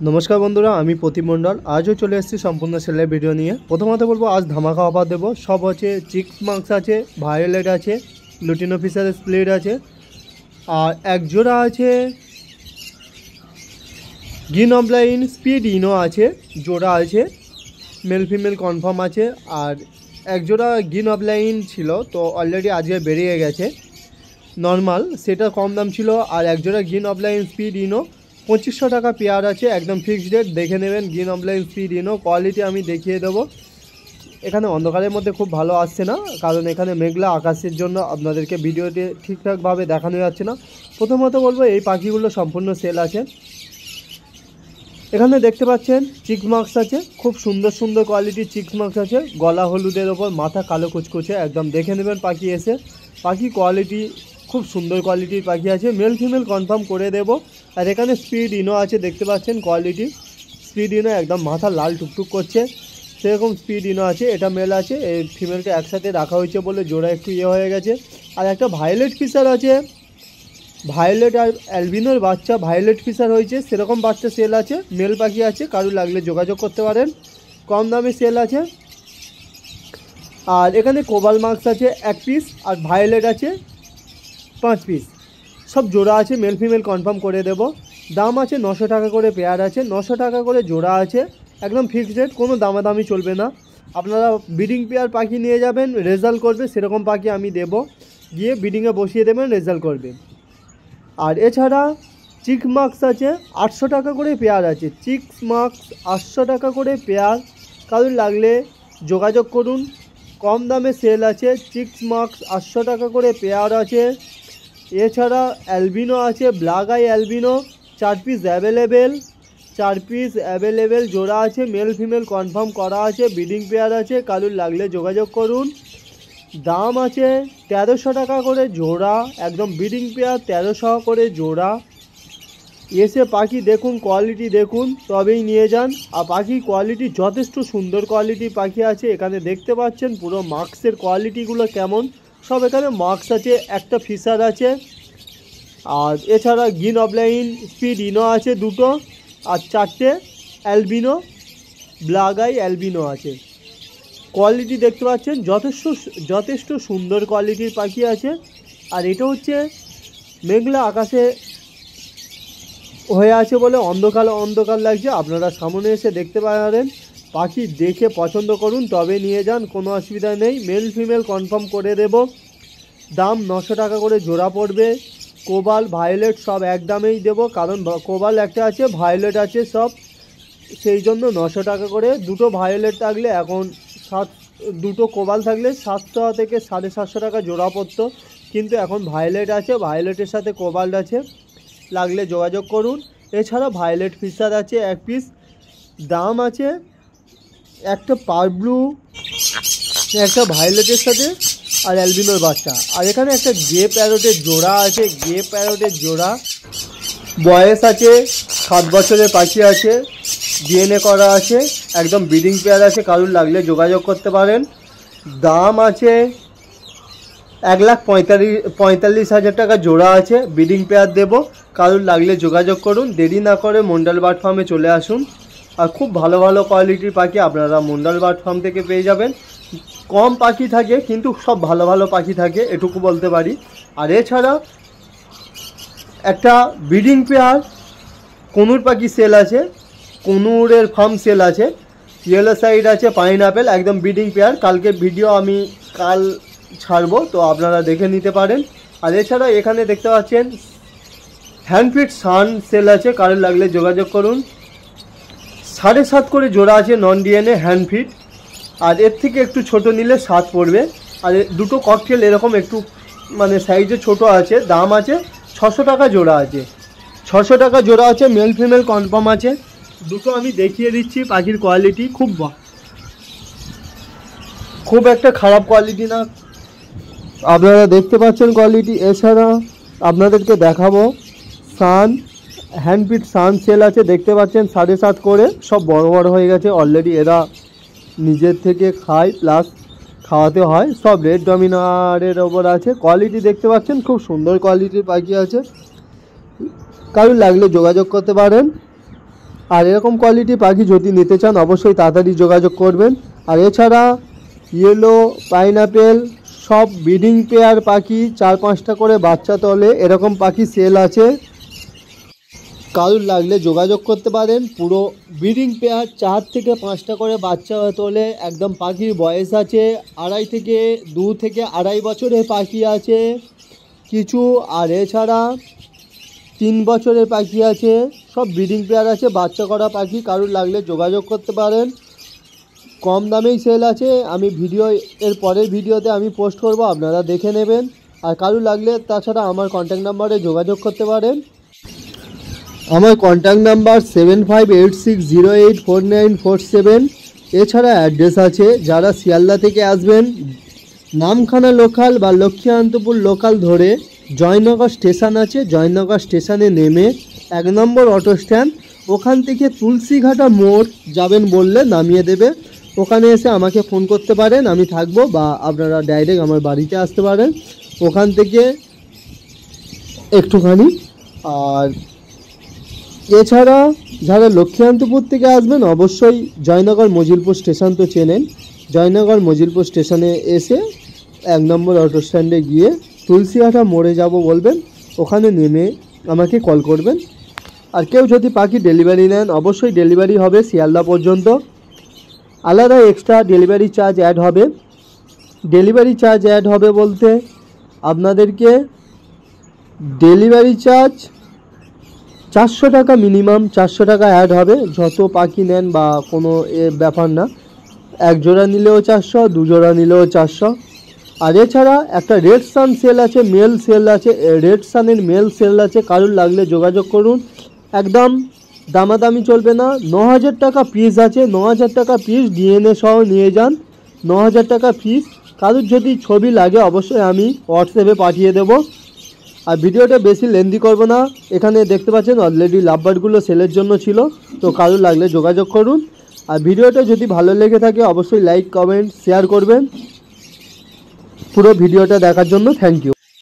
नमस्कार बंधुरा आमी प्रतीप मंडल आजও चले एसेছি सम्पूर्ण सेलेर भिडियो निये। प्रथमत बोलबो आज धामाका अफार देव सब आछे चिक्स मार्क्स आछे भायोलेट आछे लुटिनो फिशार स्प्लिट आछे और एक जोड़ा आछे ग्रीन ऑफलाइन स्पीड इनो आछे जोड़ा आछे मेल फिमेल कनफार्म आछे और एक जोड़ा ग्रीन ऑफलाइन छिलो तो अलरेडी आजके बेरिये गेछे नर्माल सेटा कम दाम छिलो और एक जोड़ा ग्रीन ऑफलाइन स्पीड इनो 2500 टाका पेयर आछे एकदम फिक्सड रेट देखे नेबेन ग्रीन ऑफलाइन स्पीड इनो क्वालिटी आमी देखिए देबो। एखाने अंधकारेर मध्य खूब भालो आसछे ना कारण एखाने मेघला आकाशेर जोन्नो आपनादेरके भिडियोते ठीकठाक भावे देखानो जाच्छे ना। प्रथमत बोलबो एई पाखिगुलो सम्पूर्ण सेल आछे। एखाने देखते पाच्छेन चिक मार्क्स आछे खूब सुंदर सुंदर क्वालिटी चिक मार्क्स आछे गला हलुदेर ओपर माथा कालो कुचकुचे एकदम देखे नेबेन पाखि एसे पाखि क्वालिटी खूब सुंदर क्वालिटिर पाखि आछे मेल फिमेल कनफार्म करे देबो। और एखाने स्पीड इनो आछे देखते पाच्छेन क्वालिटी स्पीड इनो एकदम माथा लाल टुकटुक करछे सेरकम स्पीड इनो आछे एटा मेल आछे ए फिमेलके एकसाथे राखा हयेछे बोले जोड़ा एकटु इये हये गेछे। और एकटा भायोलेट फिशार आछे भायोलेट और अ্যালবিনোর बाच्चा भायोलेट फिशार हयेछे सेरकम बाच्चा सेल आछे मेल पाखि आछे कारो लागले जोगाजोग करते पारेन कम दामे सेल आछे। और एखाने कोबाल मार्क्स आछे एक पिस और भायोलेट आछे 5 पिस सब जोड़ा आछे मेल फिमेल कनफार्म करे देबो। दाम आछे 900 टाका करे पेयर आछे 900 टाका करे जोड़ा आछे एकदम फिक्सड रेट कोनो दामादामी चलबे ना। आपनारा ब्रिडिंग पेयर पाखि निये जाबेन रेजाल्ट करबे सेरकम पाखि आमी देबो गिये ब्रिडिंगे बसिए देबेन रेजाल्ट करबे। और एछाड़ा चिक मार्क्स आछे 800 टाका करे पेयर आछे चिक्स मार्क्स 800 टाका करे पेयर कारो लागले जोगाजोग करुन कम दामे सेल आछे चिक्स मार्क्स 800 टाका करे पेयर आछे। एछाड़ा अ্যালবিনো आछे ब्लैक आई अ্যালবিনো 4 पिस अ্যাভেলেবেল जोड़ा आछे मेल फिमेल कनफार्म करा आछे ब्रिडिंग पेयर आछे कारुर लागले जोगाजोग करुन। दाम आछे 1300 टाका करे जोड़ा एकदम ब्रिडिंग पेयर 1300 करे जोड़ा। एसे पाखी देखुन क्वालिटी देखुन तबेई निये जान और पाखी क्वालिटी यथेष्ट सुंदर क्वालिटी पाखी आछे एखाने देखते पाच्छेन पुरो मार्क्सेर क्वालिटीगुलो केमन सब एखाने मार्क्स आछे एकटा फिशार आछे और एछाड़ा ग्रीन ऑफलाइन स्पीड इनो आछे दुटो और 4टे अ্যালবিনো ब्लैक आई अ্যালবিনো आछे क्वालिटी देखते पाच्छेन यथेष्ट सुंदर क्वालिटिर पाखी आछे। और एटा होच्छे मेघला आकाशे हये आछे बोले अंधकार अंधकार लागछे आपनारा सामने एसे देखते पारेन पाखी देखे पसंद करुन तबे निये जान कोनो असुविधा नेই मेल फिमेल कनफार्म करे देबो। दाम 900 टाका करे जोड़ा पड़बे कोबाल भायोलेट सब एक दामेই देबो कारण कोबाल एकटा आछे भायोलेट आछे सब सेई जोन्नो 900 टाका करे दुटो भायोलेट थाकले एखन 7 दुटो कोबाल थाकले 700 থেকে 750 टाका जोड़ा पड़तो किन्तु एखन भायोलेट आछे भायोलेटेर साथे कोबाल आछे लागले जोगाजोग करुन। एछाड़ा भायोलेट फिशार आछे एक पिस दाम आछे एक पार ब्लू एक भायोलेटर साथे और अ্যালবিনোর बाच्चा और एखाने एक गे प्यारोटेर जोड़ा आछे गे प्यारोटेर जोड़ा बयस आछे 7 बछरेर पाखी आछे डीएनए करा आछे एकदम ब्रिडिंग पेयर आछे कारुर लागले जोगाजोग करते पारेन। दाम आछे 1,45,000 टाका जोड़ा आछे ब्रिडिंग पेयर देबो कारुर लागले जोगाजोग करुन देरी ना करे मंडल बार्ड फार्मे चले आसुन और खूब भालो भालो क्वालिटिर पाखी आपनारा मंडल बार्ड फार्म थेके पेये जाबेन कम पाखी थाके किन्तु सब भालो भालो पाखी थाके एटुकु बोलते पारी। और एछाड़ा एकटा ब्रिडिंग पेयर कनुर पाखी सेल आछे कनुरेर फार्म सेल आछे येलो साइड आछे पाइनएप्पल एकदम ब्रिडिंग पेयर कालके भिडियो आमी काल छाड़बो तो आपनारा देखे निते पारेन। और एछाड़ा एखाने देखते पाच्छेन हैंडफिट सान सेल आछे कारो लागले जोगाजोग करुन 7.5 करे जोड़ा आछे नन डीएनए हैंडफिट और एर थेके एकटू छोटो निले 7 पड़बे और दुटो ककटेल एरकम एकटू माने साइजे छोटो आछे दाम आछे 600 टाका जोड़ा आछे 600 टाका जोड़ा आछे मेल फिमेल कनफार्म आछे दुटो आमी देखिए दिচ্ছি पाखिर क्वालिटी खूब একটা খারাপ কোয়ালিটি না আপনারা দেখতে পাচ্ছেন কোয়ালিটি। এছাড়া আপনাদেরকে দেখাবো সান हैंडफिट सान सेल आछे देखते पाच्छेन 7.5 करे सब बड़ बड़ हो गेछे अलरेडी एरा निजेर थेके खाय प्लस खाওয়াতে হয় सब रेड डमिनारेर ओपर आछे क्वालिटी देखते पाच्छेन खूब सुंदर क्वालिटिर पाखी आछे कारो लागले जोगाजोग करते पारेन। আর এরকম কোয়ালিটি পাখি যদি নিতে চান অবশ্যই তাড়াতাড়ি যোগাযোগ করবেন। আর এছাড়া ইয়েলো, পাইনাপেল সব ব্রিডিং পেয়ার পাখি 4-5টা করে বাচ্চা তোলে, এরকম পাখি সেল আছে। কারুর লাগলে যোগাযোগ করতে পারেন। পুরো ব্রিডিং পেয়ার 4 থেকে 5টা করে বাচ্চা তোলে। একদম পাখির বয়স আছে 2 থেকে আড়াই বছরের পাখি আছে কিছু, আর এছাড়া 3 বছরের পাখি আছে। সব ব্রিডিং পেয়ার আছে, বাচ্চা করা পাখি। কারুর লাগলে যোগাযোগ করতে পারেন। কম দামেই সেল আছে। আমি এর পরের ভিডিওতে আমি পোস্ট করব, আপনারা দেখে নেবেন। আর কারুর লাগলে তাছাড়া আমার কন্ট্যাক্ট নাম্বারে যোগাযোগ করতে পারেন। আমার কন্ট্যাক্ট নাম্বার 7586084947। এছাড়া অ্যাড্রেস আছে, যারা শিয়ালদা থেকে আসবেন নামখানা লোকাল বা লক্ষ্মীকান্তপুর লোকাল ধরে জয়নগর স্টেশন আছে, জয়নগর স্টেশনে নেমে 1 নম্বর অটো স্ট্যান্ড, ওখান থেকে তুলসীঘাটা মোড় যাবেন বললে নামিয়ে দেবে। ওখানে এসে আমাকে ফোন করতে পারেন, আমি থাকবো, বা আপনারা ডাইরেক্ট আমার বাড়িতে আসতে পারেন ওখান থেকে একটুখানি। আর এছাড়া যারা লক্ষ্মীকান্তপুর থেকে আসবেন অবশ্যই জয়নগর মজিলপুর স্টেশন তো চেনেন, জয়নগর মজিলপুর স্টেশনে এসে 1 নম্বর অটো স্ট্যান্ডে গিয়ে তুলসীঘাটা মোড়ে যাব বলবেন, ওখানে নেমে আমাকে কল করবেন। আর কেউ যদি পাখি ডেলিভারি নেন অবশ্যই ডেলিভারি হবে শিয়ালদা পর্যন্ত। আলাদা এক্সট্রা ডেলিভারি চার্জ অ্যাড হবে। ডেলিভারি চার্জ অ্যাড হবে বলতে আপনাদেরকে ডেলিভারি চার্জ 400 টাকা, মিনিমাম 400 টাকা অ্যাড হবে। যত পাখি নেন বা কোনো ব্যাপার না, 1 জোড়া নিলেও 400, 2 জোড়া নিলেও 400। আর এছাড়া একটা রেড সান সেল আছে, মেল সেল আছে, রেড সানের মেল সেল আছে। কারুর লাগলে যোগাযোগ করুন। একদম দামাদামি চলবে না। 9000 টাকা পিস আছে, 9000 টাকা পিস, ডিএনএ সহ নিয়ে যান। 9000 টাকা পিস। কারুর যদি ছবি লাগে অবশ্যই আমি হোয়াটসঅ্যাপে পাঠিয়ে দেবো। আর ভিডিওটা বেশি লেন্দি করব না। এখানে দেখতে পাচ্ছেন অলরেডি লাভবার্ডগুলো সেলের জন্য ছিল, তো কারুর লাগলে যোগাযোগ করুন। আর ভিডিওটা যদি ভালো লেগে থাকে অবশ্যই লাইক, কমেন্ট, শেয়ার করবেন। পুরো ভিডিওটা দেখার জন্য থ্যাংক ইউ।